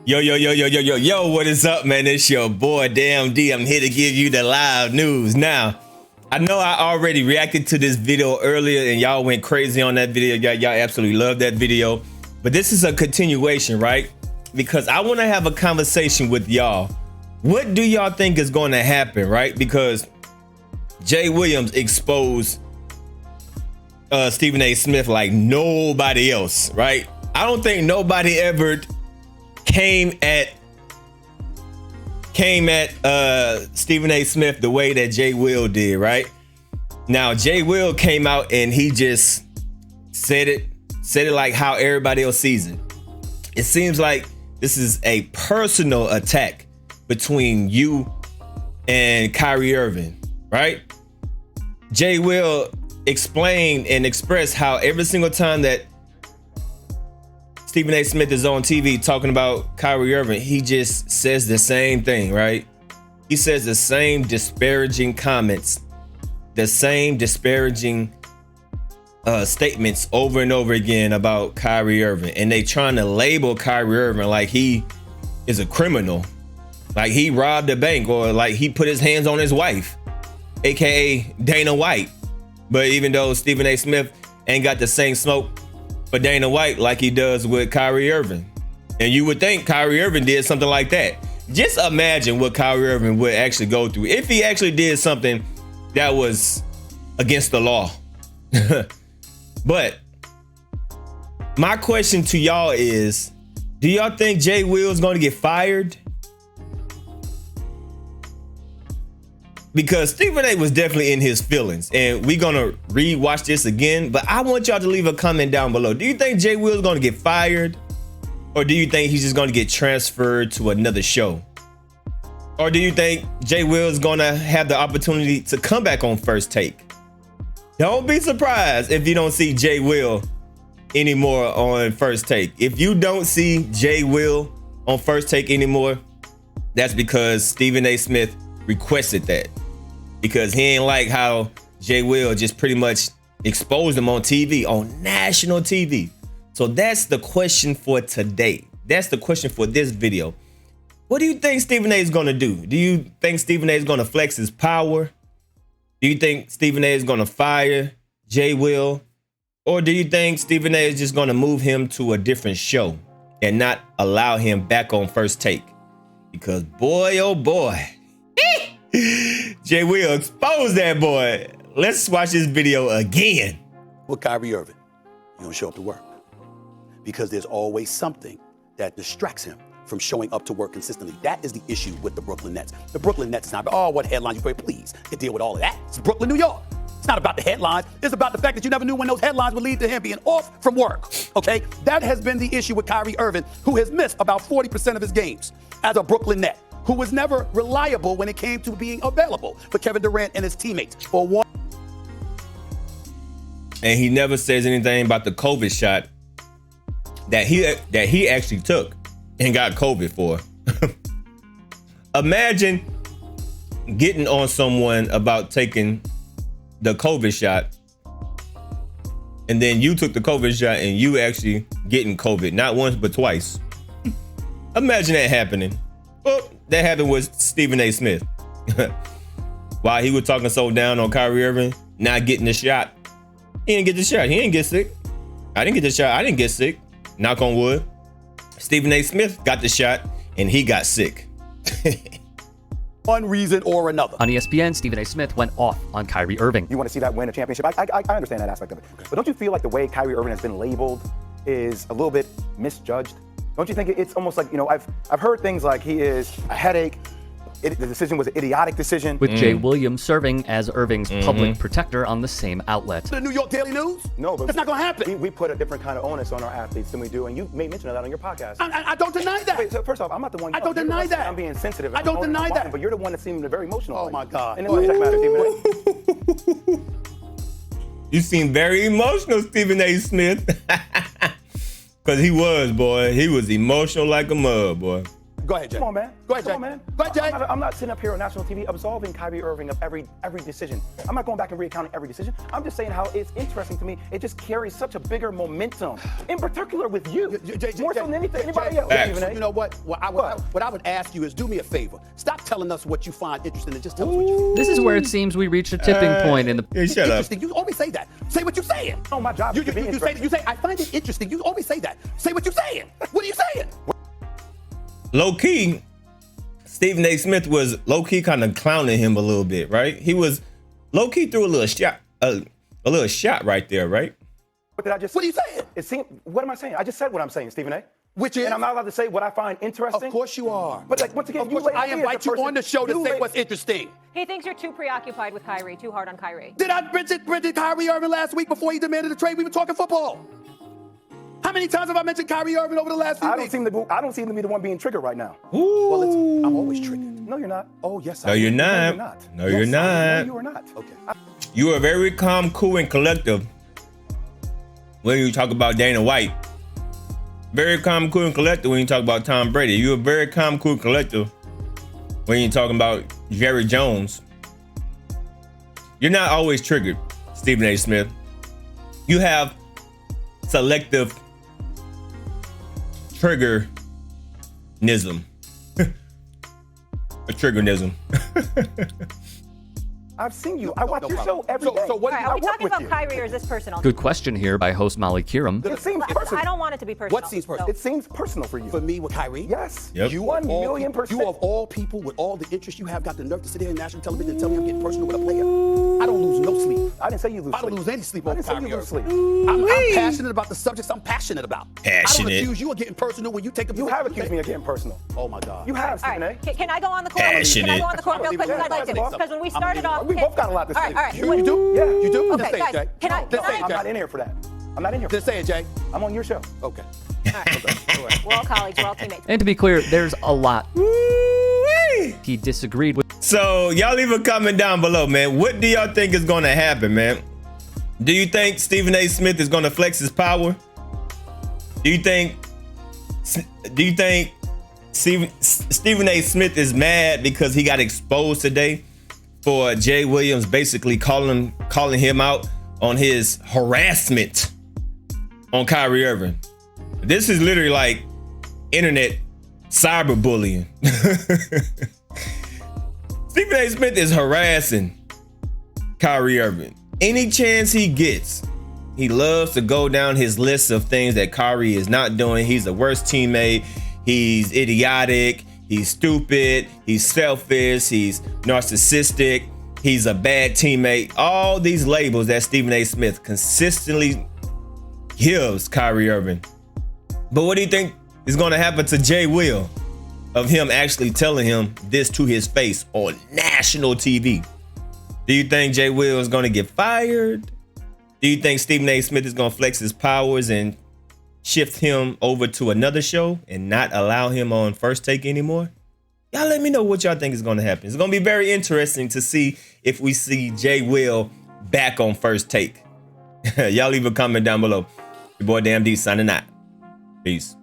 Yo, what is up, man? It's your boy, Damn D. I'm here to give you the live news. Now, I know I already reacted to this video earlier and y'all went crazy on that video. Y'all absolutely love that video. But this is a continuation, right? Because I want to have a conversation with y'all. What do y'all think is going to happen, right? Because Jay Williams exposed Stephen A. Smith like nobody else, right? I don't think nobody ever came at Stephen A. Smith the way that Jay Will did, right? Now Jay Will came out and he just said it like how everybody else sees it. It seems like this is a personal attack between you and Kyrie Irving, right? Jay Will explained and expressed how every single time that Stephen A. Smith is on TV talking about Kyrie Irving, he just says the same thing, right? He says the same disparaging comments, the same disparaging statements over and over again about Kyrie Irving. And they trying to label Kyrie Irving like he is a criminal, like he robbed a bank, or like he put his hands on his wife, aka Dana White. But even though Stephen A. Smith ain't got the same smoke for Dana White like he does with Kyrie Irving. And you would think Kyrie Irving did something like that. Just imagine what Kyrie Irving would actually go through if he actually did something that was against the law. But my question to y'all is, do y'all think Jay Will is going to get fired? Because Stephen A. was definitely in his feelings, and we're gonna re-watch this again, but I want y'all to leave a comment down below. Do you think Jay Will is gonna get fired? Or do you think he's just gonna get transferred to another show? Or do you think Jay Will is gonna have the opportunity to come back on First Take? Don't be surprised if you don't see Jay Will anymore on First Take. If you don't see Jay Will on First Take anymore, that's because Stephen A. Smith requested that, because he ain't like how Jay Will just pretty much exposed him on TV, on national TV. So that's the question for today. That's the question for this video. What do you think Stephen A. is gonna do? Do you think Stephen A. is gonna flex his power? Do you think Stephen A. is gonna fire Jay Will? Or do you think Stephen A. is just gonna move him to a different show and not allow him back on First Take? Because boy, oh boy, Jay Will expose that boy. Let's watch this video again. With Kyrie Irving, you don't show up to work because there's always something that distracts him from showing up to work consistently. That is the issue with the Brooklyn Nets. The Brooklyn Nets is not, oh, what headlines you put, please, you deal with all of that. It's Brooklyn, New York. It's not about the headlines. It's about the fact that you never knew when those headlines would lead to him being off from work, okay? That has been the issue with Kyrie Irving, who has missed about 40% of his games as a Brooklyn Net, who was never reliable when it came to being available for Kevin Durant and his teammates. For one, and he never says anything about the COVID shot that he actually took and got COVID for. Imagine getting on someone about taking the COVID shot, and then you took the COVID shot and you actually getting COVID, not once but twice. Imagine that happening. Well, that happened with Stephen A. Smith. While he was talking so down on Kyrie Irving not getting the shot, he didn't get the shot. He didn't get sick. I didn't get the shot. I didn't get sick. Knock on wood. Stephen A. Smith got the shot and he got sick. one reason or another. On ESPN, Stephen A. Smith went off on Kyrie Irving. You want to see that win a championship? I understand that aspect of it. But don't you feel like the way Kyrie Irving has been labeled is a little bit misjudged? Don't you think it's almost like, you know, I've heard things like he is a headache, the decision was an idiotic decision. With Jay Williams serving as Irving's public protector on the same outlet. The New York Daily News? No, but that's not going to happen. We put a different kind of onus on our athletes than we do, and you made mention of that on your podcast. I don't deny that. Wait, so first off, I'm not the one. I don't deny that. I'm being sensitive. I don't deny that. But you're the one that seemed very emotional. Oh my God. And then check matter, You seem very emotional, Stephen A. Smith. Because he was, boy. He was emotional like a mud, boy. Go ahead, Jay. Come on, man. Go ahead, Jay. Come on, man. Go ahead, Jay. I'm not sitting up here on national TV absolving Kyrie Irving of every decision. I'm not going back and recounting every decision. I'm just saying how it's interesting to me. It just carries such a bigger momentum, in particular with you, more so than anybody else. You know what? What I would ask you is do me a favor. Stop telling us what you find interesting and just tell us what you. This is where it seems we reach a tipping point in the. Hey, shut up. Interesting. You always say that. Say what you're saying. Oh, my job. You say I find it interesting. You always say that. Say what you're saying. What are you saying? Low key, Stephen A. Smith was low key kind of clowning him a little bit, right? He was low key threw a little shot right there, right? What did I just? What are you saying? What am I saying? I just said what I'm saying, Stephen A. Which is? And I'm not allowed to say what I find interesting. Of course you are. But like once again, of course, I invite you on the show to say what's interesting. He thinks you're too preoccupied with Kyrie, too hard on Kyrie. Did I mention Kyrie Irving last week before he demanded a trade? We were talking football. How many times have I mentioned Kyrie Irving over the last few weeks? I don't seem to be the one being triggered right now. Ooh. Well, I'm always triggered. No, you're not. Oh, yes, No, I am. you're No, not. you're not. No, you're Yes, not. No, you are not. Okay. You are very calm, cool, and collective when you talk about Dana White. Very calm, cool, and collective when you talk about Tom Brady. You are very calm, cool, and collective when you're talking about Jerry Jones. You're not always triggered, Stephen A. Smith. You have selective triggernism. A triggernism. I've seen you. I watch your show every day. So what? All right, are we talking about Kyrie or is this personal? Good question here by host Molly Kiram. It seems personal. I don't want it to be personal. What seems personal? It seems personal for you. For me with Kyrie? Yes. Yep. You 1 of all million people- percent. You of all people with all the interest you have got the nerve to sit here on national television and tell me I'm getting personal with a player. I don't lose no sleep. I didn't say you lose I don't sleep. lose any sleep I over didn't say Kyrie you lose Irving. sleep. I'm passionate about the subjects I'm passionate about. I don't Passionate. accuse you of getting personal when you take a You position. have accused me of getting personal. Oh my God. You have, All Stephen A. right, can I go on the court? Passionate. Can I go on the court real quick? Yeah, I'd like to. yeah. Because when we I'm started leaving. off, We both got a lot to say. All right. You do? Yeah. You do? Okay, Then say it, guys, Jay. can I- Then say it, I'm Jay. not in here for that. I'm not in here for Then say it, Jay. I'm on your show. Okay. All right. We're all colleagues. We're all teammates. And to be clear, there's a lot Woo-wee. he disagreed with. So y'all leave a comment down below, man. What do y'all think is going to happen, man? Do you think Stephen A. Smith is going to flex his power? Do you think Stephen A. Smith is mad because he got exposed today for Jay Williams basically calling him out on his harassment on Kyrie Irving? This is literally like internet cyberbullying. Stephen A. Smith is harassing Kyrie Irving. Any chance he gets, he loves to go down his list of things that Kyrie is not doing. He's the worst teammate. He's idiotic. He's stupid. He's selfish. He's narcissistic. He's a bad teammate. All these labels that Stephen A. Smith consistently gives Kyrie Irving. But what do you think is going to happen to Jay Will of him actually telling him this to his face on national TV? Do you think Jay Will is going to get fired? Do you think Stephen A. Smith is going to flex his powers and shift him over to another show and not allow him on First Take anymore? Y'all let me know what y'all think is going to happen. It's going to be very interesting to see if we see Jay Will back on First Take. Y'all leave a comment down below. Your boy Damn D signing out. Peace.